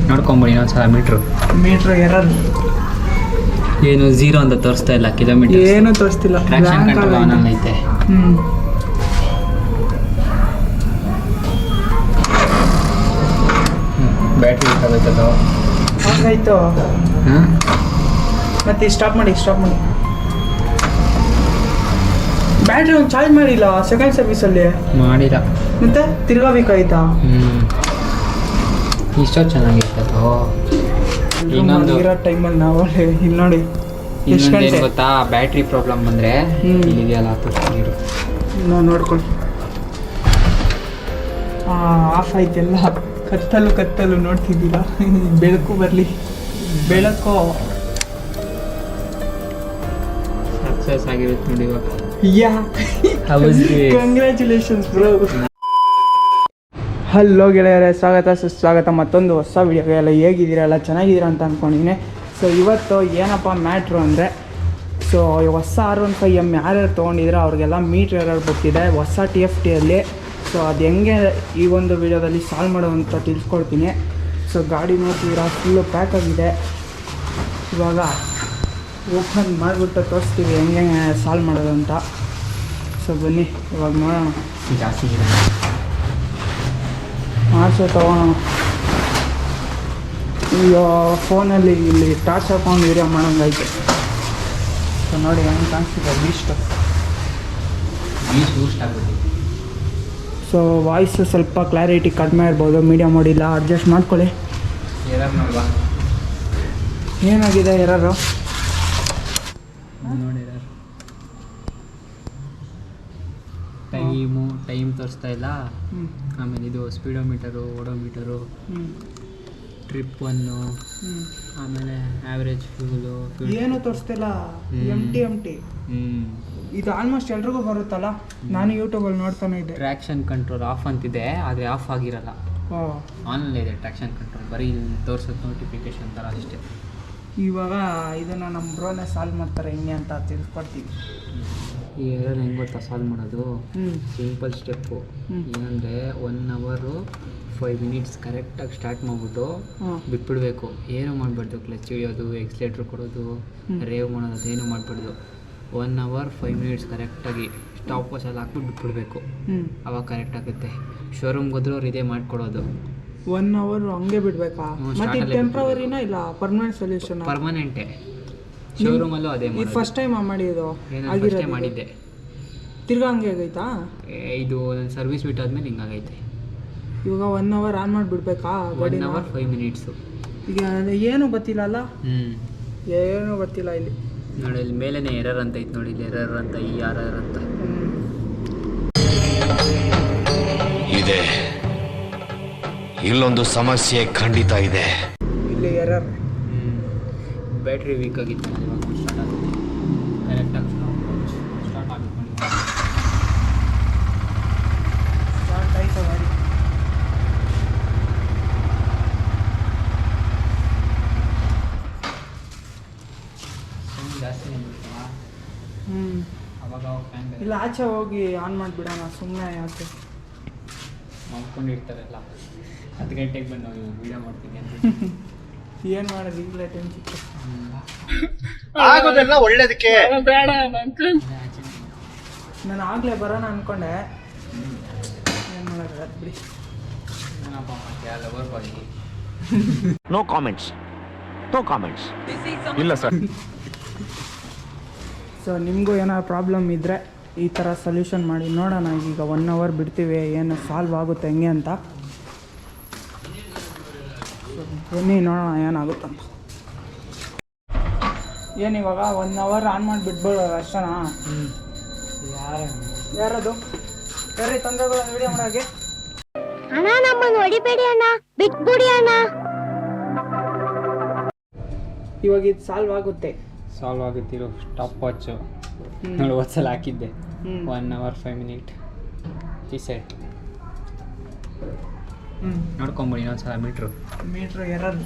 ನೋಡ್ಕೊಂಬಿಡಿ ಇನ್ನೊಂದ್ಸಲ metre error ಏನು 0 ಅಂತ ತೋರಿಸ್ತಾ ಇಲ್ಲ ಕಿಲೋಮೀಟರ್ ಏನು ತೋರಿಸ್ತಿಲ್ಲ ಟ್ರಾಕ್ಷನ್ ಕಂಟ್ರೋಲ್ ಆನ್ ಐತೆ ಬ್ಯಾಟ್ರಿ ಆಗೋಯ್ತಲ್ಲ ಆಯ್ತು ಮತ್ತೆ ಸ್ಟಾಪ್ ಮಾಡಿ ಬ್ಯಾಟ್ರಿ ಒಂದು ಚಾರ್ಜ್ ಮಾಡಿಲ್ಲ ಸೆಕೆಂಡ್ ಸರ್ವಿಸಲ್ಲಿ ಮಾಡಿಲ್ಲ ಮತ್ತೆ ತಿರ್ಗಾಬೇಕಾಯ್ತಾ ಇಷ್ಟೊತ್ತು ಚೆನ್ನಾಗಿರ್ತದೋ ಇನ್ನೊಂದು ಇರೋ ಟೈಮಲ್ಲಿ ನಾವು ಇಲ್ಲಿ ನೋಡಿ ಎಷ್ಟು ಇನ್ನೊಂದು ಗಂಟೆ ಏನು ಗೊತ್ತಾ ಬ್ಯಾಟ್ರಿ ಪ್ರಾಬ್ಲಮ್ ಬಂದರೆ ಇಲ್ಲಿದೆಯಲ್ಲ ನೀರು ನಾವು ನೋಡ್ಕೊಳ್ಳಿ ಆಫ್ ಆಯ್ತೆಲ್ಲ ಕತ್ತಲು ನೋಡ್ತಿದ್ದೀರಾ ಬೆಳಕು ಬರಲಿ ಬೆಳಕು ಸಕ್ಸಸ್ ಆಗಿರುತ್ತೆ ನೋಡಿ ಇವಾಗ ಕಂಗ್ರ್ಯಾಚುಲೇಷನ್ಸ್ ಬ್ರೋ. ಹಲೋ ಗೆಳೆಯರೇ, ಸುಸ್ವಾಗತ ಮತ್ತೊಂದು ಹೊಸ ವಿಡಿಯೋಗೆ. ಎಲ್ಲ ಹೇಗಿದ್ದೀರಾ, ಎಲ್ಲ ಚೆನ್ನಾಗಿದ್ದೀರಾ ಅಂತ ಅಂದ್ಕೊಂಡಿದ್ದೀನಿ. ಸೊ ಇವತ್ತು ಏನಪ್ಪ ಮ್ಯಾಟ್ರು ಅಂದರೆ, ಸೊ ಹೊಸ R15M ಯಾರ್ಯಾರು ತೊಗೊಂಡಿದ್ರೆ ಅವ್ರಿಗೆಲ್ಲ ಮೀಟ್ರ್ ಎರರ್ ಬರ್ತಿದೆ ಹೊಸ TFTಯಲ್ಲಿ. ಸೊ ಅದು ಹೆಂಗೆ ಈ ಒಂದು ವಿಡಿಯೋದಲ್ಲಿ ಸಾಲ್ವ್ ಮಾಡೋದಂತ ತಿಳ್ಸ್ಕೊಳ್ತೀನಿ. ಸೊ ಗಾಡಿ ನೋಡ್ತಿದ್ದೀರಾ ಫುಲ್ಲು ಪ್ಯಾಕ್ ಆಗಿದೆ. ಇವಾಗ ಓಪನ್ ಮಾಡಿಬಿಟ್ಟು ತೋರಿಸ್ತೀವಿ ಹೆಂಗೆ ಸಾಲ್ವ್ ಮಾಡೋದಂತ. ಸೊ ಬನ್ನಿ ಇವಾಗ ನೋಡೋಣ. ಜಾಸ್ತಿ ಮಾಡಿಸೋ ತೊಗೊಳೋಣ. ಈಗ ಫೋನಲ್ಲಿ ಇಲ್ಲಿ ಟಾರ್ಚ್ ಹಾಕೊಂಡು ವೀಡಿಯೋ ಮಾಡೋಂಗೈತೆ. ಸೊ ನೋಡಿ ಹೆಂಗೆ ಕಾಣಿಸ್ತಿದೆ ಬೂಸ್ಟ್ ಆಗುತ್ತೆ. ಸೊ ವಾಯ್ಸು ಸ್ವಲ್ಪ ಕ್ಲಾರಿಟಿ ಕಡಿಮೆ ಇರ್ಬೋದು, ಮೀಡಿಯಮ್ ಮಾಡಿಲ್ಲ, ಅಡ್ಜಸ್ಟ್ ಮಾಡ್ಕೊಳ್ಳಿ. ಏನಾಗಿದೆ ಎರರು ನೋಡಿ, ಟೈಮ್ ತೋರಿಸ್ತಾ ಇಲ್ಲ. ಆಮೇಲೆ ಇದು ಸ್ಪೀಡೋಮೀಟರು, ಓಡೋಮೀಟರು, ಟ್ರಿಪ್ 1, ಆಮೇಲೆ ಆ್ಯಾವ್ರೇಜ್ ಫ್ಯೂಲು ಏನು ತೋರಿಸ್ತಿಲ್ಲ. ಎಂಟಿ ಇದು ಆಲ್ಮೋಸ್ಟ್ ಎಲ್ರಿಗೂ ಬರುತ್ತಲ್ಲ. ನಾನು ಯೂಟ್ಯೂಬಲ್ಲಿ ನೋಡ್ತಾನೆ ಇದ್ದೆ. ಟ್ರ್ಯಾಕ್ಷನ್ ಕಂಟ್ರೋಲ್ ಆಫ್ ಅಂತಿದೆ, ಆದರೆ ಆಫ್ ಆಗಿರಲ್ಲ. ಆನಲ್ಲೇ ಇದೆ ಟ್ರ್ಯಾಕ್ಷನ್ ಕಂಟ್ರೋಲ್, ಬರೀ ಇಲ್ಲಿ ತೋರಿಸೋದು ನೋಟಿಫಿಕೇಶನ್ ಥರ ಅಷ್ಟೇ. ಇವಾಗ ಇದನ್ನು ನಮ್ಮ ಬ್ರೋನೇ ಸಾಲ್ವ್ ಮಾಡ್ತಾರೆ ಹೆಂಗೆ ಅಂತ ತಿಳ್ಕೊಡ್ತೀವಿ. ಈ ಎರರ್ ಹೆಂಗೆ ಗೊತ್ತಾ ಸಾಲ್ವ್ ಮಾಡೋದು? Simple step. ಏನಂದರೆ 1 hour 5 minutes ಕರೆಕ್ಟಾಗಿ ಸ್ಟಾರ್ಟ್ ಮಾಡಿಬಿಟ್ಟು ಬಿಟ್ಬಿಡ್ಬೇಕು. ಏನೂ ಮಾಡಬಾರ್ದು. ಕ್ಲಚ್ ಹಿಡಿಯೋದು, ಎಕ್ಸ್ಲೇಟ್ರ್ ಕೊಡೋದು, ರೇವ್ ಮಾಡೋದು ಅದೇನು ಮಾಡಬಾರ್ದು. 1 hour 5 minutes ಕರೆಕ್ಟಾಗಿ ಸ್ಟಾಪ್ ವಾಚಲ್ಲಿ ಹಾಕ್ಬಿಟ್ಟು ಬಿಟ್ಬಿಡ್ಬೇಕು. ಅವಾಗ ಕರೆಕ್ಟ್ ಆಗುತ್ತೆ. ಶೋರೂಮ್ಗೆ ಹೋದ್ರೂ ಅವ್ರು ಇದೇ ಮಾಡಿಕೊಡೋದು. 1 hour ಹಂಗೆ ಬಿಡಬೇಕಾ? ಮತ್ತೆ ಟೆಂಪ್ರವರಿನ ಇಲ್ಲ ಪರ್ಮನೆಂಟ್ ಸೊಲ್ಯೂಷನ್? ಪರ್ಮನೆಂಟೇ. ಶೋರೂಮಲ್ಲೂ ಅದೇ ಇದು ಫಸ್ಟ್ ಟೈಮ್ ಮಾಡಿದ್ದು? ಫಸ್ಟೇ ಮಾಡಿದ್ದೆ. ತಿರ್ಗಾ ಹಂಗೆ ಆಗೈತಾ? ಇದು ನನ್ನ ಸರ್ವಿಸ್ ಬಿಟ್ಟಾದ್ಮೇಲೆ ಹಿಂಗಾಗೈತೆ. ಇವಾಗ 1 hour ಆನ್ ಮಾಡಿಬಿಡ್ಬೇಕಾ? 1 hour 5 minutes. ಈಗ ಏನು ಗೊತ್ತಿಲ್ಲ ಅಲ್ಲ? ಏನೂ ಗೊತ್ತಿಲ್ಲ ಇಲ್ಲಿ ನೋಡಿ. ಇಲ್ಲಿ ಮೇಲೇ ಎರರ್ ಅಂತ ಐತೆ ನೋಡಿ. ಇಲ್ಲಿ ಎರರ್ ಅಂತ, ಈ ಎರರ್ ಅಂತ ಇದೆ. ಇಲ್ಲೊಂದು ಸಮಸ್ಯೆ ಖಂಡಿತ ಇದೆ. ಇಲ್ಲಿ ಎರರ್. ಬ್ಯಾಟ್ರಿ ವೀಕ್ ಆಗಿತ್ತು. ಇವಾಗ ಸ್ಟಾರ್ಟ್ ಆಗುತ್ತೆ. ಕರೆಕ್ಟಾಗಿ ಸ್ಟಾರ್ಟ್ ಆಗುತ್ತೆ. ಸ್ಟಾರ್ಟ್ ಆಯ್ತು ಗಾಡಿ. ಜಾಸ್ತಿ ಅವಾಗ ಇಲ್ಲ ಆಚೆ ಹೋಗಿ ಆನ್ ಮಾಡಿಬಿಡೋಣ, ಸುಮ್ಮನೆ ಯಾಕೆ ಮಾಡ್ಕೊಂಡಿರ್ತಾರಲ್ಲ. 10 ಗಂಟೆಗೆ ಬಂದು ನಾವು ವೀಡಿಯೋ ಮಾಡ್ತೀನಿ ಅಂತ ಏನು ಮಾಡೋದು? ಈಗಲೇ ಟೈಮ್ ಸಿಕ್ತು. ಆಗೋದೆಲ್ಲ ಒಳ್ಳೇದಕ್ಕೆ. ಬೇಡ ನಾನು ಆಗಲೇ ಬರೋಣ ಅಂದ್ಕೊಂಡೆ. ಏನು ಮಾಡೋದು ಬಿಡಿ. ನೋ ಕಾಮೆಂಟ್ಸ್ ಇಲ್ಲ ಸರ್. ಸೊ ನಿಮಗೂ ಏನಾದ್ರು ಪ್ರಾಬ್ಲಮ್ ಇದ್ದರೆ ಈ ಥರ ಸೊಲ್ಯೂಷನ್ ಮಾಡಿ ನೋಡೋಣ. ಈಗ 1 hour ಬಿಡ್ತೀವಿ, ಏನು ಸಾಲ್ವ್ ಆಗುತ್ತೆ ಹೆಂಗೆ ಅಂತ. ಬನ್ನಿ ನೋಡೋಣ ಏನಾಗುತ್ತಂತ. ಏನು ಇವಾಗ 1 hour ಆನ್ ಮಾಡಿ ಬಿಟ್ಬಿಡೋದು ಅಷ್ಟೇನಾ? ಯಾರದು ಯಾರೇ ತೊಂದರೆಗಳನ್ನು ವಿಡಿಯೋ ಮಾಡೋಕ್ಕೆ? ಅಣ್ಣ ನಮ್ಮನ್ನು ಹೊಡಿಬೇಡಿ ಅಣ್ಣ, ಬಿಟ್ಬಿಡಿ ಅಣ್ಣ. ಇವಾಗ ಇದು ಸಾಲ್ವ್ ಆಗುತ್ತೆ. ಇರೋ ಸ್ಟಾಪ್ ವಾಚು ನೋಡಿ ಹೊತ್ಸಲ ಹಾಕಿದ್ದೆ. 1 hour 5 minutes ಸೆಟ್. ನೋಡ್ಕೊಂಬಿಡಿ ಇನ್ನೊಂದ್ಸಲ ಮೀಟ್ರ್ ಎರರ್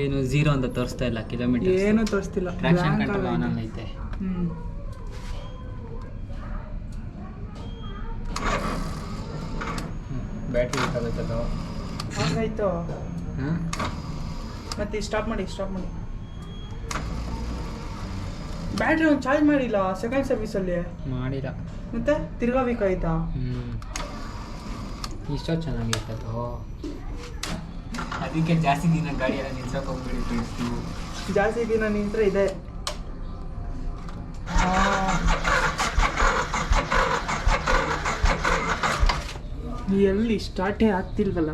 ಏನು 0 ಅಂತ ತೋರಿಸ್ತಾ ಇಲ್ಲ ಕಿಲೋಮೀಟರ್. ಏನು ತೋರಿಸ್ತಿಲ್ಲ. ಟ್ರಾಕ್ಷನ್ ಕಂಟ್ರೋಲ್ ಆನ್ ಐತೆ. ಬ್ಯಾಟ್ರಿ ಆಗೋಯ್ತಲ್ಲ ಆಗಾಯ್ತು. ಹಾಂ ಮತ್ತೆ ಸ್ಟಾಪ್ ಮಾಡಿ ಬ್ಯಾಟ್ರಿ ಒಂದು ಚಾರ್ಜ್ ಮಾಡಿಲ್ಲ ಸೆಕೆಂಡ್ ಸರ್ವಿಸಲ್ಲಿ. ಮಾಡಿಲ್ಲ. ಮತ್ತೆ ತಿರ್ಗಾ ಬೇಕಾಯ್ತಾ? ಇಷ್ಟೊತ್ತು ಚೆನ್ನಾಗಿರ್ತದೋ, ಅದಕ್ಕೆ ಜಾಸ್ತಿ ದಿನ ಗಾಡಿ ಎಲ್ಲ ನಿಲ್ಸೋಕೆ ಹೋಗ್ಬೇಡಿ ಫ್ರೆಂಡ್ಸ್. ನೀವು ಜಾಸ್ತಿ ದಿನ ನಿಂತರೆ ಇದೆ. ಎಲ್ಲಿ ಸ್ಟಾರ್ಟೇ ಆಗ್ತಿಲ್ವಲ್ಲ.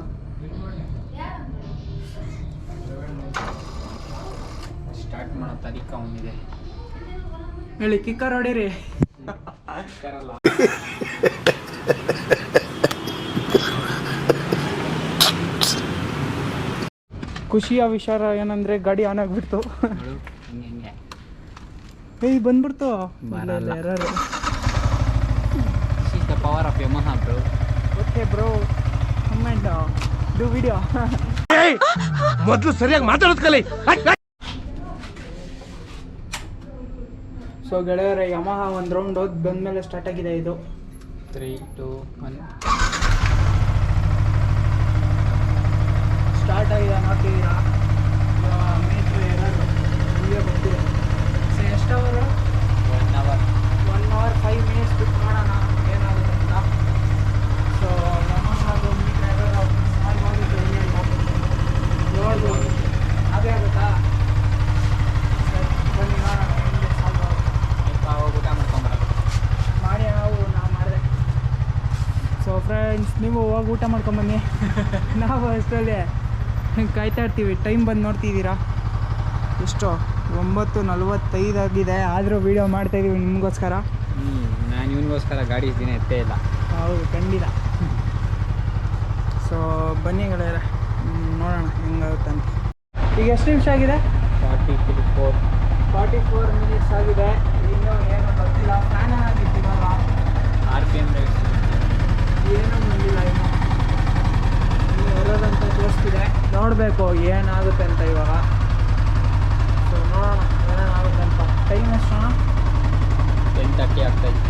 ಸ್ಟಾರ್ಟ್ ಮಾಡೋ ತಾರೀಕ ಅವನಿದೆ. ಹೇಳಿ ಕಿಕ್ಕರ್ ಹೊಡೀರಿ. ಖುಷಿಯ ವಿಚಾರ ಏನಂದ್ರೆ ಗಾಡಿ ಆನ್ ಆಗ್ಬಿಡ್ತು. ಏಯ್ ಬಂದ್ಬಿಡ್ತು. ಯಾರು the power of Yamaha bro. Okay bro, comment do video. ಮೊದಲು ಸರಿಯಾಗಿ ಮಾತಾಡೋದು ಕಲಿ. ಸೊ ಗೆಳೆಯರೆ, ಯಮಹಾ ಒಂದು ರೌಂಡ್ ಹೋದ್ ಬಂದ್ಮೇಲೆ ಸ್ಟಾರ್ಟ್ ಆಗಿದೆ. ಇದು 3, 2, 1 ಸ್ಟಾರ್ಟ್ ಆಗಿದೆ. ನೋಡ್ತಿದ್ದೀರಾ ಮೀಟ್ರ್ ಏನಾದ್ರು ಹೀಗೆ ಬರ್ತಿದೆ. ಸೊ ಎಷ್ಟು ಅವರು? 1 hour 1 hour 5 minutes ಬಿಟ್ಟು ನೋಡೋಣ ಏನಾಗುತ್ತೆ ಅಂತ. ಸೊ ಯಮಹಾದು ಮೀಟ್ರ್ ಏನಾದ್ರು ಸಾಲ್ವ್ ಆಗುತ್ತೆ ಹೆಂಗೆ ನೋಡ್ಬೋದು. ಅದೇ ಆಗುತ್ತಾ? ಸರಿ ಬನ್ನಿ ನೋಡೋಣ ಹೆಂಗೆ ಸಾಲ್ವ್ ಆಗುತ್ತೆ. ಊಟ ಮಾಡ್ಕೊಂಬರೋದು ಮಾಡಿ ನಾವು ಮಾಡಿದೆ. ಸೊ ಫ್ರೆಂಡ್ಸ್, ನೀವು ಹೋಗಿ ಊಟ ಮಾಡ್ಕೊಂಬನ್ನಿ. ನಾವು ಅಷ್ಟರಲ್ಲಿ ಕಾಯ್ತಾ ಇರ್ತೀವಿ. ಟೈಮ್ ಬಂದು ನೋಡ್ತಿದ್ದೀರಾ ಎಷ್ಟು? 9:45 ಆಗಿದೆ. ಆದರೂ ವೀಡಿಯೋ ಮಾಡ್ತಾಯಿದ್ದೀವಿ ನಿಮಗೋಸ್ಕರ. ನಾನು ಇವನಿಗೋಸ್ಕರ ಗಾಡಿ ದಿನ ಎತ್ತೇ ಇಲ್ಲ. ಹೌದು, ಖಂಡಿತ. ಸೊ ಬನ್ನಿ ಗೆಳೆಯರೆ, ನೋಡೋಣ ಹೆಂಗಾಗುತ್ತೆ ಅಂತ. ಈಗ ಎಷ್ಟು ನಿಮಿಷ ಆಗಿದೆ? 44 ಮಿನಿಟ್ಸ್ ಆಗಿದೆ. ಇನ್ನೂ ಏನೂ ಗೊತ್ತಿಲ್ಲ. ಫ್ಯಾನ್ ಆಗಿತ್ತು ಇವಾಗ. RPM ರೇಟ್ ಏನೂ ಬಂದಿಲ್ಲ ಇನ್ನು ಇರೋದಂತ ತೋರಿಸ್ತಿದೆ. ನೋಡಬೇಕು ಏನಾಗುತ್ತೆ ಅಂತ ಇವಾಗ. ಸೊ ನೋಡೋಣ ಏನೇನಾಗುತ್ತೆ ಅಂತ. ಟೈಮ್ ಎಷ್ಟು? 10:30 ಆಗ್ತಾಯಿದೆ.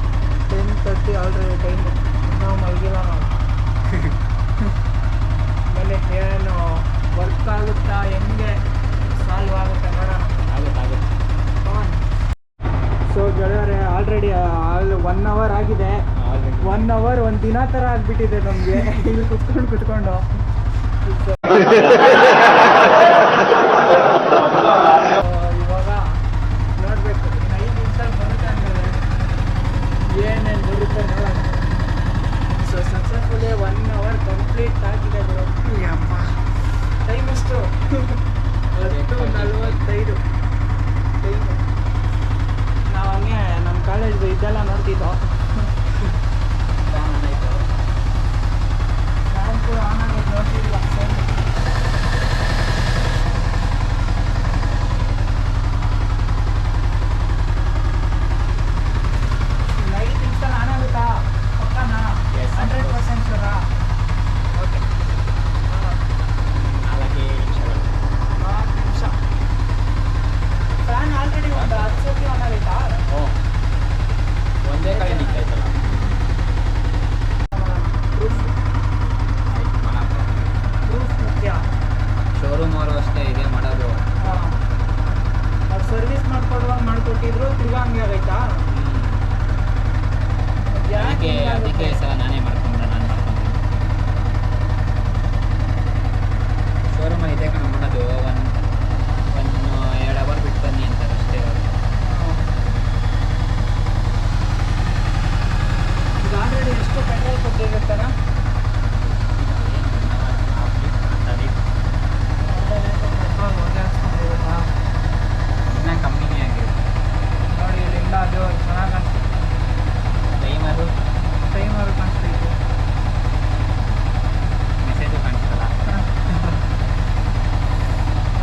10:30 ಆಲ್ರೆಡಿ ಟೈಮು. ಇನ್ನೂ ಮಲಗಿಲ್ಲ ನಾವು. ಆಮೇಲೆ ಏನು ವರ್ಕ್ ಆಗುತ್ತಾ, ಹೆಂಗೆ ಸಾಲ್ವ್ ಆಗುತ್ತೆ ನೋಡೋಣ. ಆಗುತ್ತೆ. ಸೊ ಗೆಳೆಯರೆ, ಆಲ್ರೆಡಿ 1 hour ಆಗಿದೆ. 1 hour ಒಂದು ದಿನ ಥರ ಆಗಿಬಿಟ್ಟಿದೆ ನಮಗೆ ಇಲ್ಲಿ ಕುತ್ಕೊಂಡು. ಇವಾಗ ನೋಡಬೇಕು 5 ನಿಮಿಷ ಬರುತ್ತೆ ಅಂದರೆ ಏನೇನು ಬರುತ್ತೆ ನೋಡೋಣ. ಸೊ ಸಕ್ಸಸ್ಫುಲಿ 1 hour ಕಂಪ್ಲೀಟ್ ಆಗಿದೆ ಬರೋ. ಟೈಮ್ ಎಷ್ಟು? 10:45 ಟೈಮು. ನಾವು ಹಂಗೆ ನಮ್ಮ ಕಾಲೇಜ್ದು ಇದೆಲ್ಲ ನೋಡ್ತಿದ್ದೋ. ಫ್ಯಾನ್ ಕೂಡ ಆನ್ ಆಗೋದು ನೋಡ್ತಿದ್ದಿಲ್ಲ. ಲೈಟ್ ನಿಮಿಷದಲ್ಲಿ ಆನ್ ಆಗುತ್ತಾ? ಪಕ್ಕನಾ? 100% ಶೂರಾ? ಓಕೆ. 4 ನಿಮಿಷ. ಫ್ಯಾನ್ ಆಲ್ರೆಡಿ ಒಂದು 10 ಸತಿ ಆನ್ ಆಗೈತಾ? ಒಂದೇ ಕಡೆ ನಿಂತಾಯ್ತಲ್ಲ. ಪ್ರೂಫ್ ಮುಖ್ಯ. ಶೋರೂಮ್ ಅವರು ಅಷ್ಟೇ ಇದೇ ಮಾಡೋದು. ಅವ್ರು ಸರ್ವಿಸ್ ಮಾಡಿಕೊಡುವಾಗ ಮಾಡಿಕೊಟ್ಟಿದ್ರು, ತಿರ್ಗಾ ಹಂಗೆ ಆಗೈತಾ? ಅದಕ್ಕೆ ಸಲ ನಾನು ಮಾಡ್ಕೊಂತೀನಿ. ಶೋರೂಮಲ್ಲಿ ಇದೇ ಕಣ ಮಾಡೋದು. 1-2 hour ಬಿಟ್ಟು ಬನ್ನಿ ಅಂತಾರೆ ಅಷ್ಟೇ. ಈಗ ಆಲ್ರೆಡಿ ಎಷ್ಟು ಪೆಟ್ರೋಲ್ ಕೊಟ್ಟಿರುತ್ತಾರ? ಇನ್ನೂ ಕಮ್ಮಿನೇ ಆಗಿರುತ್ತೆ ನೋಡಿ. ಇಲ್ಲಿಂದ ಅದು ಚೆನ್ನಾಗಿ ಟೈಮರು ಕಾಣಿಸ್ತೈತೆ. ಮೆಸೇಜು ಕಾಣಿಸ್ತಲ್ಲ.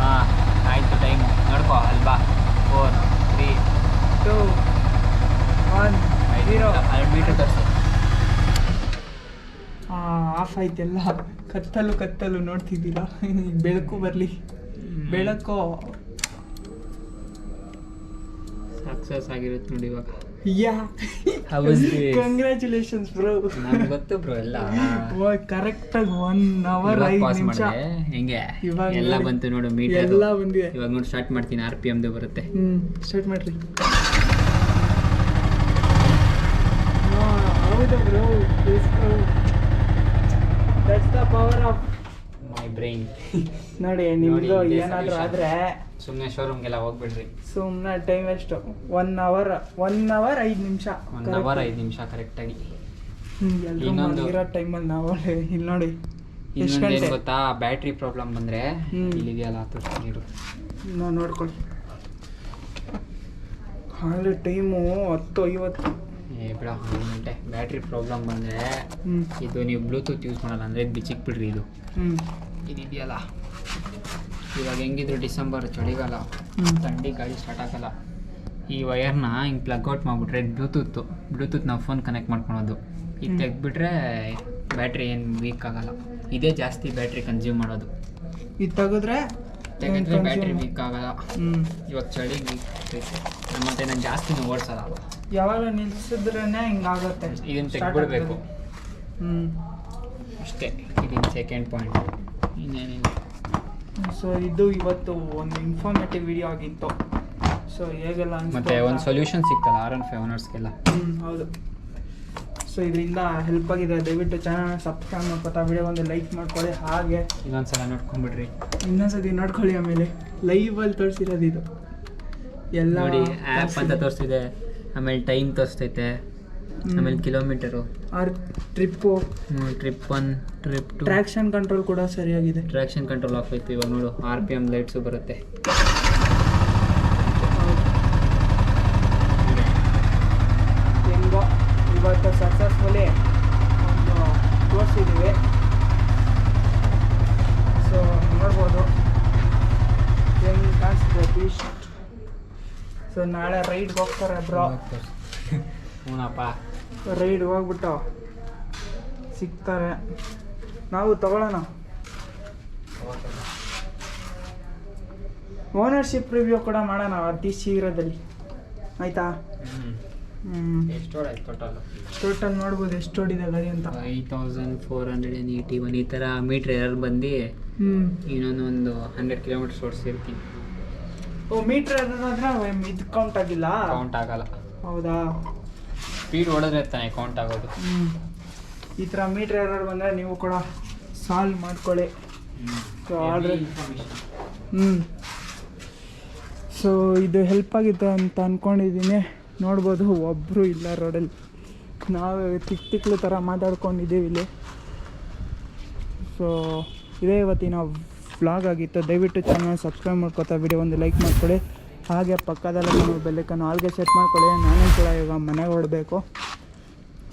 ಹಾಂ ಆಯಿತು. ಟೈಮು ನೋಡ್ಕೋ ಅಲ್ವಾ? 4, 3, 2, 1 0. 2 ಮೀಟ್ರ್ ತರಿಸು. ಆಫ್ ಆಯ್ತೆಲ್ಲ. ಕತ್ತಲು ನೋಡ್ತಿದ್ದೀರಾ? ಬೆಳಕು ಬರಲಿ. ಬೆಳಕು ಸಕ್ಸಸ್ ಆಗಿರುತ್ತೆ ನೋಡಿ ಇವಾಗ. ಯಾ ಕಂಗ್ರ್ಯಾಚುಲೇಷನ್ಸ್ ಬ್ರೋ. ನಮ್ಗೆ ಗೊತ್ತು ಬ್ರೋ ಎಲ್ಲ. ಕರೆಕ್ಟಾಗಿ 1 hour 5 ನಿಮಿಷ. ಹೆಂಗೆ ಇವಾಗ ಎಲ್ಲ ನೋಡಿ. ಬಂತು ನೋಡು ಮೀಟರ್ ಎಲ್ಲ ಬಂದಿದೆ. ಇವಾಗ ನೋಡಿ ಸ್ಟಾರ್ಟ್ ಮಾಡ್ತೀನಿ. RPM ಬರುತ್ತೆ. ಸ್ಟಾರ್ಟ್ ಮಾಡ್ರಿ. ಹೌದಾ bro, that's the power of my brain. ನೋಡಿ ನಿಮ್ದು ಏನಾದರೂ ಆದರೆ ಸುಮ್ಮನೆ ಶೋರೂಮ್ಗೆಲ್ಲ ಹೋಗ್ಬಿಡ್ರಿ. ಸುಮ್ಮನೆ ಟೈಮ್ ಎಷ್ಟು 1 hour 5 ನಿಮಿಷ. 1 hour 5 ನಿಮಿಷ ಕರೆಕ್ಟಾಗಿ. ಇನ್ನೊಂದು ಇರೋ ಟೈಮಲ್ಲಿ ನಾವು ಇಲ್ಲಿ ನೋಡಿ ಎಷ್ಟು ಇನ್ನೊಂದು ಗಂಟೆ ಏನು ಗೊತ್ತಾ, ಬ್ಯಾಟ್ರಿ ಪ್ರಾಬ್ಲಮ್ ಬಂದರೆ ಇಲ್ಲಿದೆಯಲ್ಲ ನೀರು ನಾವು ನೋಡ್ಕೊಳ್ಳಿ. ಹಾಳೆ ಟೈಮು 10:50. ಬಿಡ 1 ಗಂಟೆ. ಬ್ಯಾಟ್ರಿ ಪ್ರಾಬ್ಲಮ್ ಬಂದರೆ ಇದು ನೀವು ಬ್ಲೂಟೂತ್ ಯೂಸ್ ಮಾಡಲ್ಲ ಅಂದರೆ ಇದು ಬಿಚ್ಚಿಕ್ ಬಿಡ್ರಿ. ಇದು ಇದೆಯಲ್ಲ ಇವಾಗ ಹೆಂಗಿದ್ರು ಡಿಸೆಂಬರ್ ಚಳಿಗಾಲ, ಥಂಡಿ ಗಾಳಿ ಸ್ಟಾರ್ಟ್ ಆಗಲ್ಲ. ಈ ವಯರ್ನ ಹಿಂಗೆ ಪ್ಲಗ್ ಔಟ್ ಮಾಡಿಬಿಟ್ರೆ ಬ್ಲೂಟೂತ್ ನಾವು ಫೋನ್ ಕನೆಕ್ಟ್ ಮಾಡ್ಕೊಳೋದು. ಇದು ತೆಗೆದ್ಬಿಟ್ರೆ ಬ್ಯಾಟ್ರಿ ಏನು ವೀಕ್ ಆಗಲ್ಲ. ಇದೇ ಜಾಸ್ತಿ ಬ್ಯಾಟ್ರಿ ಕನ್ಸ್ಯೂಮ್ ಮಾಡೋದು. ಇದು ತೆಗೆದ್ರೆ ಬ್ಯಾಟ್ರಿ ವೀಕ್ ಆಗಲ್ಲ. ಇವಾಗ ಚಳಿ ವೀಕ್ ಆಗ್ತೈತೆ ಮತ್ತು ನಾನು ಜಾಸ್ತಿ ಓಡಿಸಲ್ಲ. ಯಾವಾಗ ನಿಲ್ಸಿದ್ರೇ ಹಿಂಗಾಗುತ್ತೆ. ಇದನ್ನು ತೆಗೆದ್ಬಿಡ್ಬೇಕು ಅಷ್ಟೇ. ಇದೀನಿ ಸೆಕೆಂಡ್ ಪಾಯಿಂಟ್, ಇನ್ನೇನಿಲ್ಲ. ಸೊ ಇದು ಇವತ್ತು ಒಂದು ಇನ್ಫಾರ್ಮೇಟಿವ್ ವಿಡಿಯೋ ಆಗಿತ್ತು. ಸೊ ಹೇಗೆಲ್ಲ ಮತ್ತೆ ಒಂದು ಸೊಲ್ಯೂಷನ್ ಸಿಗ್ತಲ್ಲ R15 ಓನರ್ಸ್ಗೆಲ್ಲ. ಹೌದು. ಸೊ ಇದರಿಂದ ಹೆಲ್ಪ್ ಆಗಿದೆ. ದಯವಿಟ್ಟು ಚಾನಲ್ನ ಸಬ್ಸ್ಕ್ರೈಬ್ ಮಾಡ್ಕೊತಾ ವಿಡಿಯೋ ಒಂದು ಲೈಕ್ ಮಾಡ್ಕೊಳ್ಳಿ. ಹಾಗೆ ಇನ್ನೊಂದ್ಸಲ ನೋಡ್ಕೊಂಡ್ಬಿಡ್ರಿ. ಇನ್ನೊಂದ್ಸತಿ ನೋಡ್ಕೊಳ್ಳಿ. ಆಮೇಲೆ ಲೈವಲ್ಲಿ ತೋರಿಸಿರೋದು ಇದು ಎಲ್ಲ ನೋಡಿ. ಆ್ಯಪ್ ಅಂತ ತೋರಿಸ್ತಿದೆ, ಆಮೇಲೆ ಟೈಮ್ ತೋರಿಸ್ತೈತೆ, ಆಮೇಲೆ kilometre, trip 1, trip 2. Traction control ಕೂಡ ಸರಿಯಾಗಿದೆ. ಟ್ರ್ಯಾಕ್ಷನ್ ಕಂಟ್ರೋಲ್ ಆಫ್ ಆಯ್ತು. ಇವಾಗ ನೋಡು RPM ಲೈಟ್ಸು ಬರುತ್ತೆ. ಹೆಂಗೋ ಇವತ್ತು ಸಕ್ಸಸ್ಫುಲಿ ಒಂದು ತೋರಿಸಿದ್ದೀವಿ. ಸೊ ನೋಡ್ಬೋದು ಹೆಂಗೆ ಕಾಣಿಸ್ತಿದೆ ಬೀಸ್ಟ್. ಸೊ ನಾಳೆ ರೈಡ್ಗೆ ಹೋಗ್ತಾರೆ ಬ್ರೋ. ಹ್ಞೂನಪ್ಪ, ರೈಡ್ ಹೋಗ್ಬಿಟ್ಟು ಸಿಗ್ತಾರೆ. ನಾವು ತಗೊಳ್ಳೋಣ. ಓನರ್ಶಿಪ್ ರಿವ್ಯೂ ಕೂಡ ಮಾಡೋಣ ಅತಿ ಶೀಘ್ರದಲ್ಲಿ, ಆಯಿತಾ? ಟೋಟಲ್ ನೋಡ್ಬೋದು ಎಷ್ಟು ಓಡಿದೆ ಗಾಡಿ ಅಂತ. 5481 ಈ ಥರ ಮೀಟ್ರ್ ಎರರ್ ಬಂದು ಇನ್ನೊಂದು 100 ಕಿಲೋಮೀಟರ್ಸ್ ಓಡಿಸಿರ್ತೀನಿ. ಓ, ಮೀಟ್ರ್ ಎರರ್ ಇದು ಕೌಂಟ್ ಆಗಿಲ್ಲ? ಕೌಂಟ್ ಆಗಲ್ಲ. ಹೌದಾ? ಸ್ಪೀಡ್ ಹೊಡೆದ್ರೆ ತಾನೆ ಕೌಂಟ್ ಆಗೋದು. ಈ ಥರ ಮೀಟ್ರ್ ಎರರ್ ಬಂದರೆ ನೀವು ಕೂಡ ಸಾಲ್ವ್ ಮಾಡ್ಕೊಳ್ಳಿ. ಸೊ ಆಲ್ರೆಡಿ ಸೊ ಇದು ಹೆಲ್ಪ್ ಆಗಿತ್ತು ಅಂತ ಅಂದ್ಕೊಂಡಿದ್ದೀನಿ. ನೋಡ್ಬೋದು ಒಬ್ಬರು ಇಲ್ಲ ರೋಡಲ್ಲಿ. ನಾವು ತಿಕ್ಳು ಥರ ಮಾತಾಡ್ಕೊಂಡಿದ್ದೀವಿ ಇಲ್ಲಿ. ಸೊ ಇದೇ ಇವತ್ತಿನ ವ್ಲಾಗ್ ಆಗಿತ್ತು. ದಯವಿಟ್ಟು ಚಾನಲ್ ಸಬ್ಸ್ಕ್ರೈಬ್ ಮಾಡ್ಕೊತಾ ವಿಡಿಯೋ ಒಂದು ಲೈಕ್ ಮಾಡ್ಕೊಳ್ಳಿ. ಹಾಗೆ ಪಕ್ಕದಲ್ಲೇ ನೀವು ಬೆಲ್ಲೈಕನ್ನು ಆಲ್ಗೆ ಸೆಟ್ ಮಾಡ್ಕೊಳ್ಳಿ. ನಾನು ಕೂಡ ಇವಾಗ ಮನೆಗೆ ಹೊರಡಬೇಕು.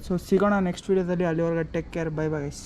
ಸೊ ಸಿಗೋಣ ನೆಕ್ಸ್ಟ್ ವೀಡಿಯೋದಲ್ಲಿ. ಅಲ್ಲಿವರೆಗೆ take care. Bye bye guys.